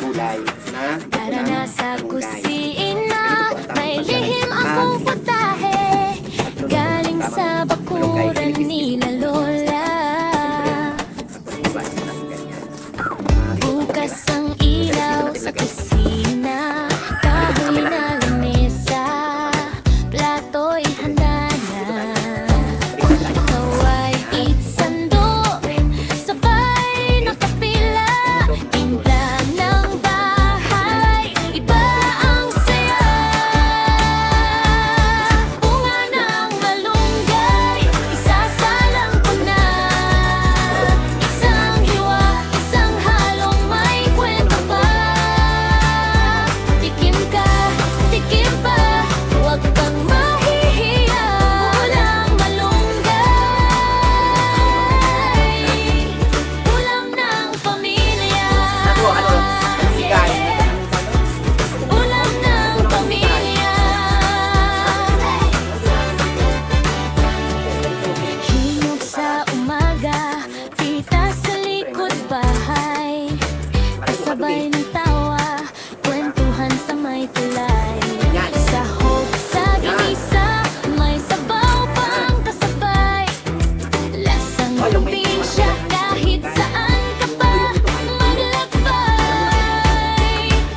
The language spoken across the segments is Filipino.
Gulay na Tara na sa kusina, may lihim akong putahe, galing sa bakuran nila lola. Bukas ang ilaw sa kusina, kahoy na lamesa, plato'y handa na. Ikaw ay itsandok, sabay nakapila, timpla ng bahay, iba ang saya. Bunga ng malunggay, isasalang ko na. Isang hiwa, isang halong may kwento pa. Tikim ka, tikim pa, huwag kang mahihiya. Ulam malunggay, ulam ng pamilya. Ulam ng pamilya. Hinog sa umaga, tita sa likod bahay, kasabay ng tawa, kwentuhan sa may tulay. Sahog sa ginisa, may sabaw pang kasabay. Lasang probinsya, kahit saan ka pa maglakbay.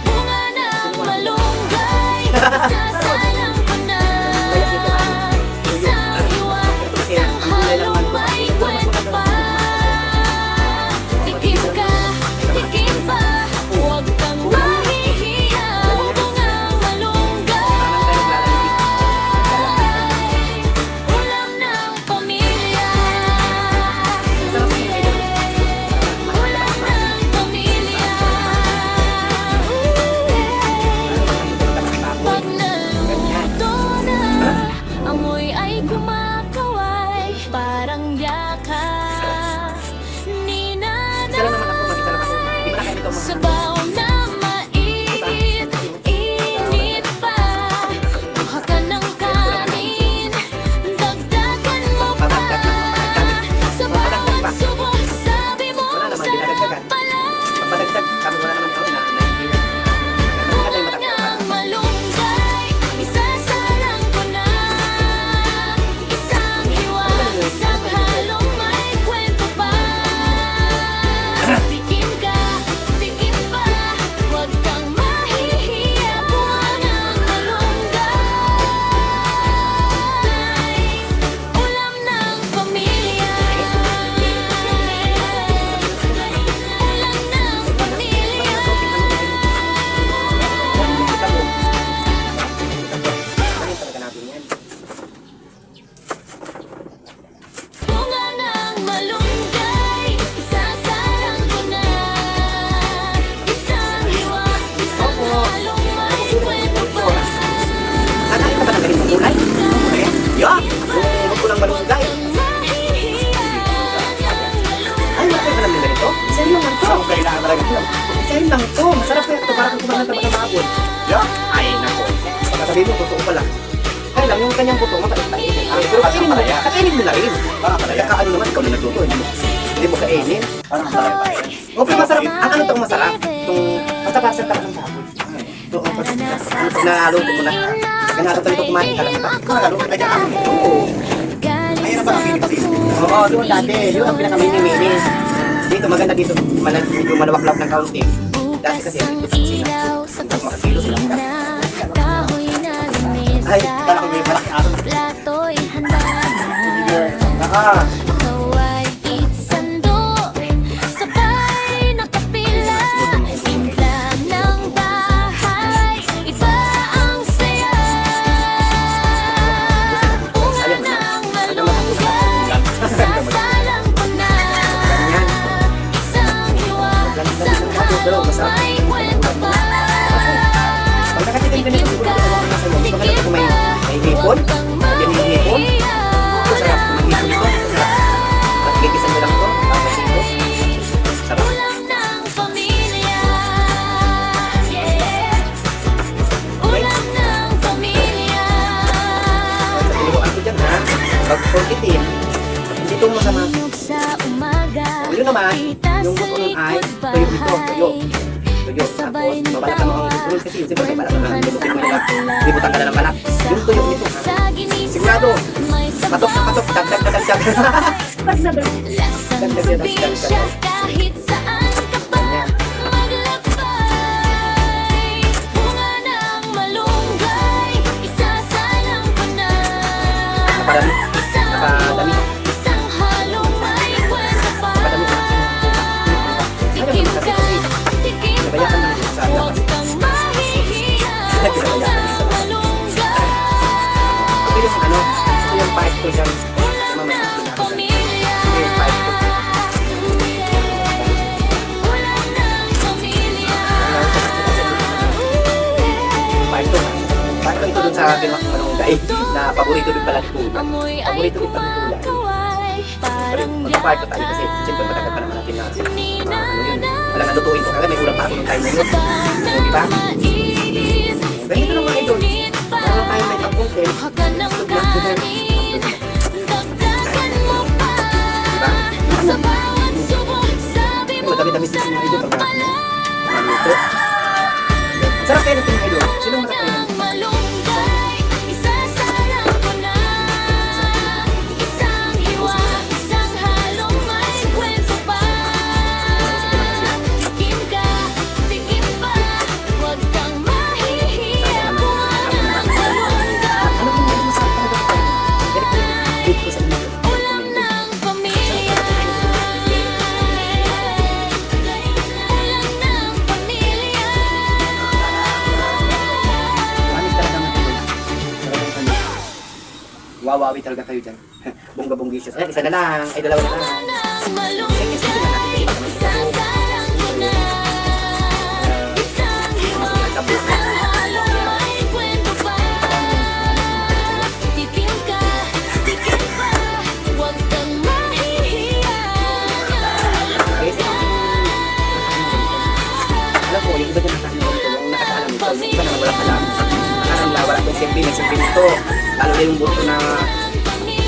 Bunga ng malunggay, sasalang ko na. Isang hiwa, isang halong may kwento pa. Tikim ka, tikim pa, huwag kang mahihiya. Bunga malunggay, ulam ng pamilya. Ulam ng pamilya. Pag naluto na, amoy ay kumakaway, parang yaka ni nanay. Sabaw na mainit, init pa. Kuha ka ng kanin, dagdagan mo pa. Sa bawat subok, sabi mo, sarap pala. Bungang malunggay, isasalang ko na. Isang hiwa, isang halong may kwento pa. Tikim ka, tikim pa, huwag kang mahihiya. Bungang malunggay, ulam ng pamilya. Ulam ng pamilya. Bunga ng malunggay, isasalang ko na. Isang hiwa, isang halong may kwento pa. Saan ka ba nagaling sa gulay? Huwag ko lang malunggay. Ay, wala ka namin ganito? Sa'yo lang to. Saan kailangan talaga ito? Sa'yo lang to. Masarap kaya ito. Parang kumahan na maabot. Ay, nako. Pagkasabihin mo, totoo pala. Kaya lang, yung kanyang buto, mapalagtain. Pero kainin mo na rin. Kaano naman, ikaw na nagluto. Hindi mo kainin. Parang palaya. O, pero masarap. Ang ano itong masarap? Itong matapasang ka ng baboy. Ito, naluto ko na. Ganito ito kumain ka lang. Naluto ka dyan. Oo. Ayun na ba ang Philippines? Oo, doon dati. Yun ang pinakamini-mini. Dito, maganda dito. Medyo malawak-lawak ng kaunti. Dati kasi, Ilaw sa kusina, kahoy na ay, lamesa, kala ko may malaki aso. plato'y handa na. Naka. Ikaw ay itsandok, sabay nakapila, timpla ng bahay, iba ang saya. Bunga ng malunggay, sasalang ko na. Isang hiwa, isang halong may kwento pa. Pag nakatikim ka nito, siguro ito mga nasa loob. Baka naman kung may hipon, Huwag kang ganyan yung hipon. mahihiya. Ito sarap, may hipon ito. Sarap. Yun naman, yung buto nun ay tuyo ito, tuyo. Tuyo. Tapos, babalatan mo ang buto kasi yun, siyempre, babalatan mo ang buto nila. Libutan ka na ng balat. Yung tuyo nito. Sigurado, patok na patok, dagdag na dagdag. Lasang probinsya kahit saan ka pa maglakbay. Bunga ng malunggay, isasalang ko na. Napadami. Napadami. Isang halong may kwento pa. Tikim ka, tikim pa, huwag kang mahihiya. Bunga ng malunggay. Ito yung ano, ito yung pipe ko dyan. Ulam ng pamilya. Ito yung pipe ko. Ulam ng pamilya. Yung pipe ko. Pipe ko ito dun sa pinakamalunggay na paborito din pala ni Kuya. Amoy ay Paborito din pala ni Kuya. kumakaway. Parang Mag-pipe ko tayo kasi siyempre matagal pa naman natin na ano yun. Alam na lutuin ko kagad, may ulam pa ako nung time na yun. Diba? Ganito lang mga idol. Meron tayo may pag-content. Haka ng kanin, dagdagan mo pa. Sa bawat subok, sabi mo Madami-dami sila mga idol pag maluto. Sarap kayo natin mga idol. Sino ang masarap kayo? ng malunggay, isasalang ko na. Isang hiwa, isang halong may kwento pa. Tikim ka, tikim pa, huwag kang mahihiya. Bunga ng malunggay, Ano kung medyo masarap talaga ito? Dito ko sa inyo. ulam ng pamilya. Ulam ng pamilya. Manis talaga mga idol. Talagang ano. Wawawi talaga kayo dyan. Bongga-bonggisios. Ayan, isa na lang. Ay, dalawa na lang. Ng malunggay, isasalang ko na. Isang hiwa, isang halong may kwento pa. Tikim ka, tikim pa, huwag kang mahihiya. Kasi, alam ko, yung iba dyan nakakalimutan ito, yung nakakaalam ito, yung iba naman walang alam. Nakakaalam na wala itong simple, may simple ito. Lalo na yung buto na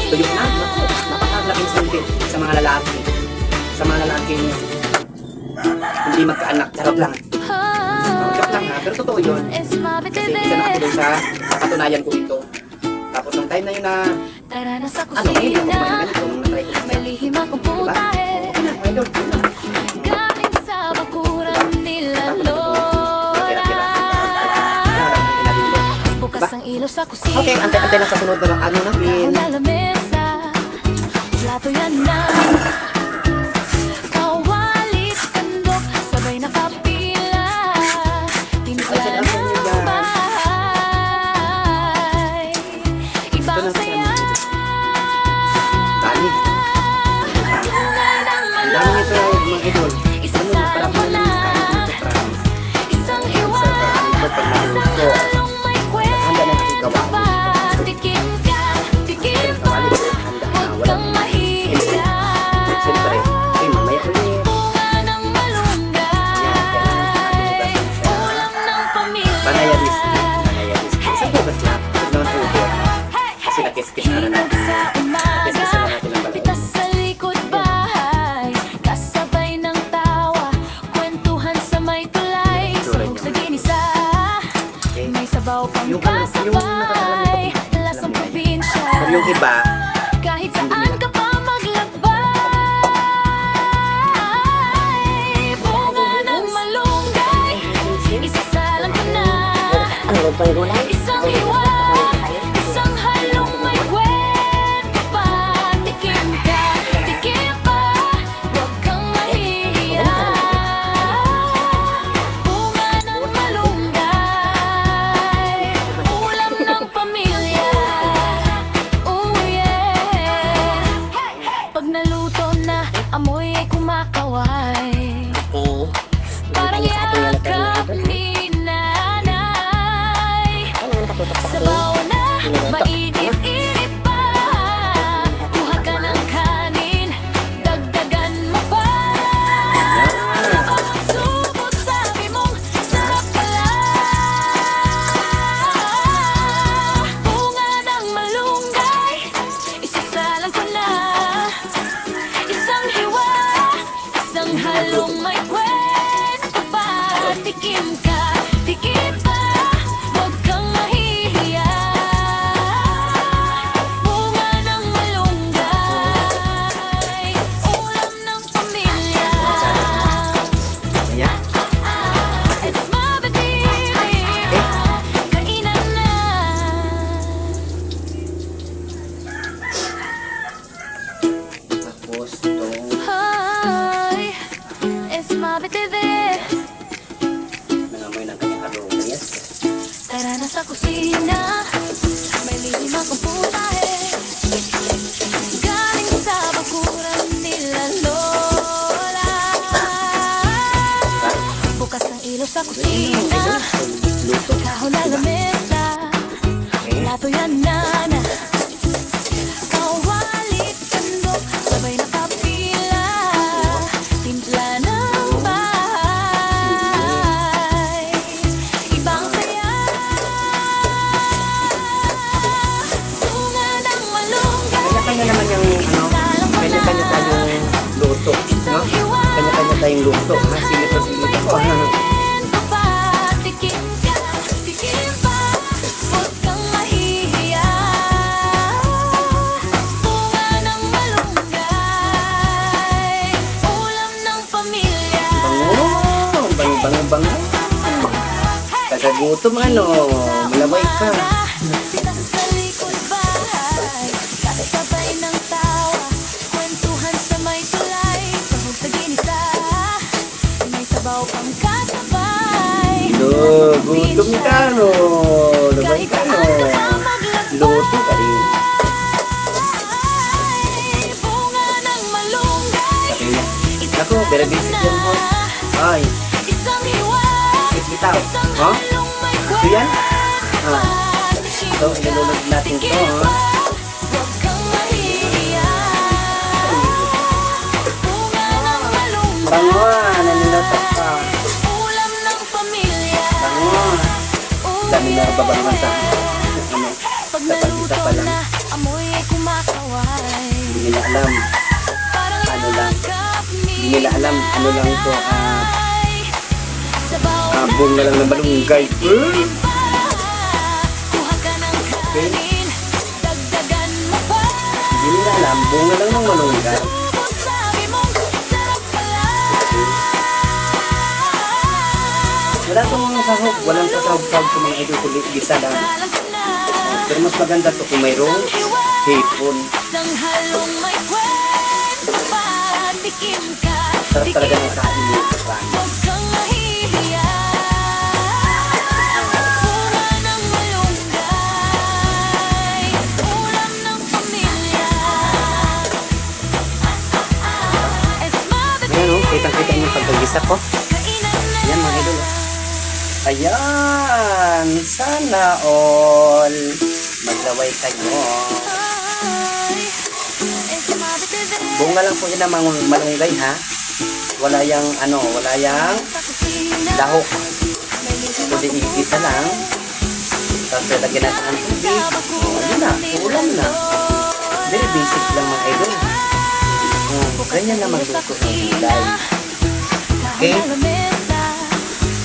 tuyo na. Napakalaking simple sa mga lalaki. Sa mga lalaking hindi magkaanak. Charot lang. Charot lang ha, pero totoo yun. Kasi isa na ako dun sa napatunayan ko ito. Tapos nung time na yun na, Tara na sa ano, ngayon ako kusina, kumain ganito, nung natry ko may siya. lihim akong Diba? putahe. Okay na, idol. Galing sa bakuran nila Tira-tira. Lola. Harap natin dito. Bukas ang ilaw sa kusina. Okay, antay-antay lang sa sunod na ano natin. Kahon na lamesa, plato yan na. Kawali, sandok, sabay nakapila. Timpla ng bahay. Ibang saya. Dami. Ang dami nito mga idol. Ano, parang Isasalang ko na. promise. Isang hiwa, Ito pag nahulog ko. halong may Handa na aking gawa. kwento pa. Tikim ka, tikim pa, Handa na, huwag wala. kang mahihiya. Siyempre, ay mamaya ulit. Bunga ng malunggay, ulam ng pamilya. Panayadis. Panayadis. Isang bukas lang. Huwag naman upo. Kasi nakis-kis na na. Inog sa umaga, Kis-kis na natin ang balay. pitas sa likod bahay, kasabay ng tawa, kwentuhan sa may tulay, sabog sa ginisa, may sabaw pang Yung ano, yung kasabay, lasang probinsya, Pero yung iba, kahit saan ka pa maglakbay. Bunga ng malunggay, isasalang ko na. Isang hiwa, isang halong may kwento pa. Tikim ka, tikim pa, huwag kang mahihiya. Bunga ng malunggay, ulam ng pamilya. Oh yeah. Pag naluto na, amoy ay kumakaway. Parang yakap ni nanay. Sabaw na, mainit-init pa. Kuha ka ng kanin, dagdagan mo pa. Pagsubok, sabi mong sarap pala. Bunga ng malunggay, isasalang ko na. Isang hiwa, Isang halong may kwento pa. Tikim ka, tikim pa. Huwag kang mahihiya. Bunga ng malunggay, ulam ng pamilya. Ayan. It's mabitibig, kainan na. Tapos ito. Ay, it's mabitibig. Nangamoy ng kanyang aroma. Yes. Tara na sa kusina, may lihim akong putahe. Galing sa bakuran nila lola. Bukas ng ilaw sa kusina, Luto. kahon na lamesa. Plato yan nana, kawali, tandok, sabay na kapila. Timpla ng bahay, ibang saya. Bunga ng malunggay, Kanya-kanya naman yung kanya-kanya tayong luto. No? Kanya-kanya tayong luto. Ha? Silip ako. kwento pa. Tikim ka, tikim pa. Huwag kang mahihiya. Bunga ng malunggay, ulam ng pamilya. Bango. Kagagutom ano. Malaway ka. Nasa likod bahay, kasabay ng tawa, kwentuhan sa may tulay, sahog sa ginisa, may sabaw pang kasabay. Gutom ka no. Laway Kahit ka no. ano pa maglakbay, Luto ka rin. bunga ng malunggay, Ako, very busy yan po. Ay, isang hiwa, bitaw. isang Ha? halong may Ito yan? kwento. Ito, inulog natin to. Ha? Huwag kang mahihiya. Bunga ng malunggay, Bango, nanilata ka. ulam ng pamilya. Bango. Dami na babangan sa ano. Pag Sa naluto pagkita pa lang. na, amoy ay kumakaway. Hindi nila alam. Parang Ano lang. yakap ni Hindi nila alam. Ano lang to. Ay, sabaw na Bunga lang ng malunggay. tikim pa. Kuha ka ng kanin, dagdagan mo pa. Hindi nila alam. Bunga lang ng malunggay. Subok, sabi mong sarap pala. Wala itong sahog. Walang sasahog-sahog sa mga idol. Kulit gisa lang. Alam ko na, Pero mas maganda to kung mayroong hipon. isang halong may kwento pa. Tikim ka, Sarap talaga tikim ng kain nito. huwag kang mahihiya. Bunga ng malunggay, ulam ng pamilya. Es Ayan o, kitang-kita niyo yung pagkagisa ko. kainan na. Ayan mga idol. Ayan, sana all maglaway kayo. Ay, es mabitibig. Bunga lang po yun ng mga malunggay ha. Wala yang ano, wala yang Sa kusina, lahok. may lihim Kundi akong igisa lang. Tapos lagyan natin ng tubig. Yun na, ulam na. Very basic lang mga idol. Ganyan na magluto ng gulay. Okay?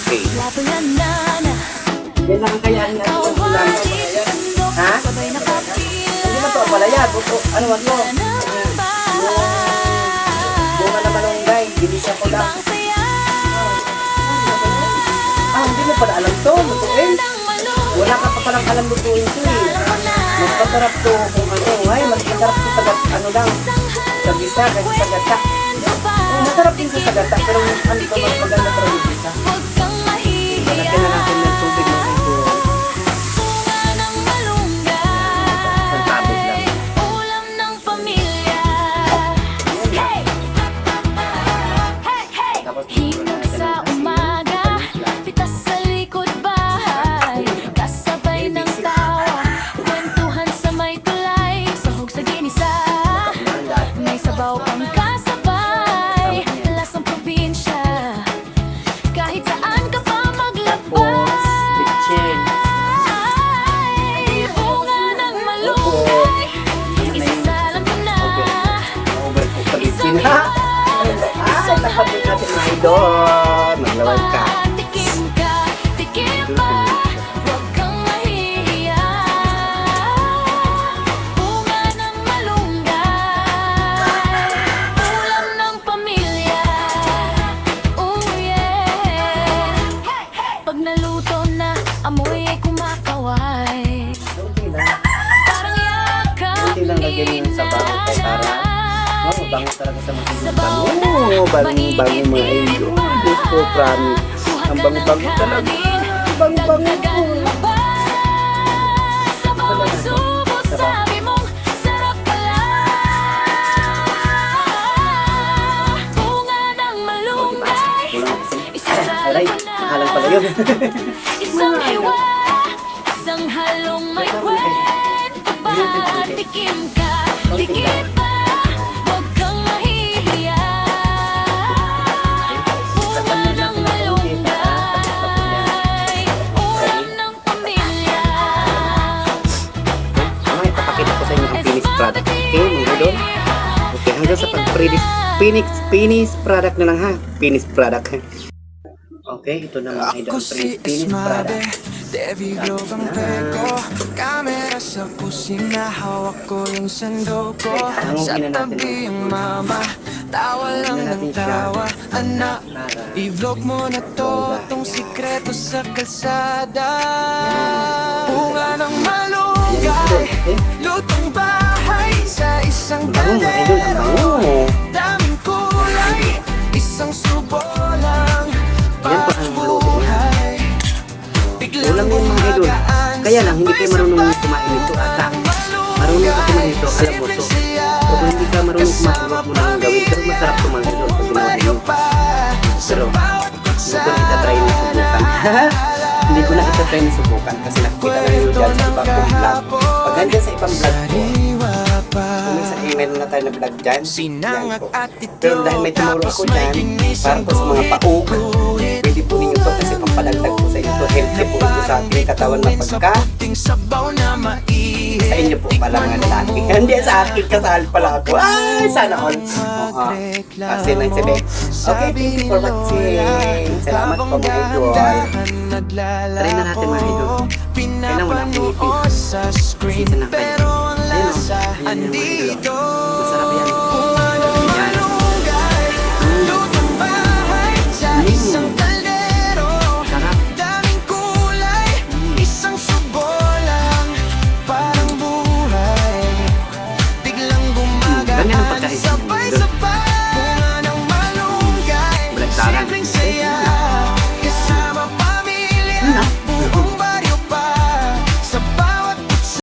Okay. Plato yan nana, Yan lang kaya natin ang ulam. kawali, tandok, Ha? sabay na kapila. Hindi na to, palaya. Ano man mo? Ng bahay, Bunga na malunggay. Binisa ko lang. ibang saya. Hindi mo pala alam to. Lutuin. Ng malunggay, Wala ka pa palang alam lutuin to eh. Mas masarap to kung ano. Ay, mas masarap to sa ano lang. Sa gisa, kasi sa gata. kwento pa. Masarap din sa gata. Pero ano to, mas maganda pero yung gisa. Huwag kang mahihiya. Lalagyan na natin ng tubig mga ito. Bunga ng malunggay, Ang tabog lang. ulam ng pamilya. Ayan lang. Hey, hey! Tapos Hinap sa umaga, pitas sa likod bahay, kasabay ng tawa, kwentuhan sa may tulay, sahog sa ginisa, may sabaw pang kasabay. hotdog natin mga idol. Maglaway ka. Tikim ka, tikim pa. Huwag kang mahihiya. Bunga ng malunggay, ulam ng pamilya. Oh yeah. Pag naluto na, amoy ay kumakaway. Kunti lang. Parang yakap Kunti lang lagyan yung sabaw kay para bango talaga sa mga bango. Bango mga idol. Diyos ko, promise. Ang bango-bango talaga. Bango-bango. Sa bawat subo, sabi mong sarap pala. Bunga ng malunggay, isasala Aray, ko na. halang pala yun. Isang hiwa, isang halong may kwento pa. Tikim ka, tikim pa. Huwag kang mahihiya. Bunga ng malunggay, ulam ng pamilya. Mamaya papakita ko sa inyo ang finished product. Okay, mga idol? Okay, hanggang sa finished product na lang ha. Finished product. Okay, ito na mga idol. Ako si Finished product. Esmabe, Devi Globe ang peko. Kamera sa kusina, hawak ko yung sando ko. Sa tabi yung mama, tawa lang ng tawa. Anak, i-vlog mo na to, tong sikreto sa kalsada. Bunga ng malunggay, lutong bahay sa isang Bango mga idol, ang bango. daming kulay, isang subo lang. Yan pa ang luto niya. Ulam yung mga idol. Kaya lang, hindi kayo marunong kumain nito ata. Marunong ka kumain nito, alam mo to. So kung hindi ka marunong kumain, huwag mo nang gawin. Pero masarap ito mga idol pag ginawa nyo. Pero, hindi ko na itatry na subukan. Hindi ko na itatry na subukan kasi nakikita na nyo dyan sa ibang kong vlog. Pag nandyan sa ibang vlog ko, kung may sa email na tayo na vlog dyan, yan po. Pero dahil may tumuro ako dyan, para po sa mga paug, pwede po ninyo to kasi pampalagdag po sa inyo to. Healthy po ito sa ating katawan na pagka sa inyo po pala mga lalaki. Hindi sa akin, kasal pala ako. Ay, sana all. Kasi nang sabi. Okay, thank you for watching. Salamat po mga idol. Try na natin mga idol. Kailan wala akong ipin. Kasi na kayo. Ayun o. Ayan yung mga idol. Masarap yan. Yan. Sarap. Daming kulay, isang subo lang, parang buhay. Biglang Ganyan ang gumagana, pagkain. sabay-sabay. Bunga ng malunggay, Balagsaran. simpleng saya.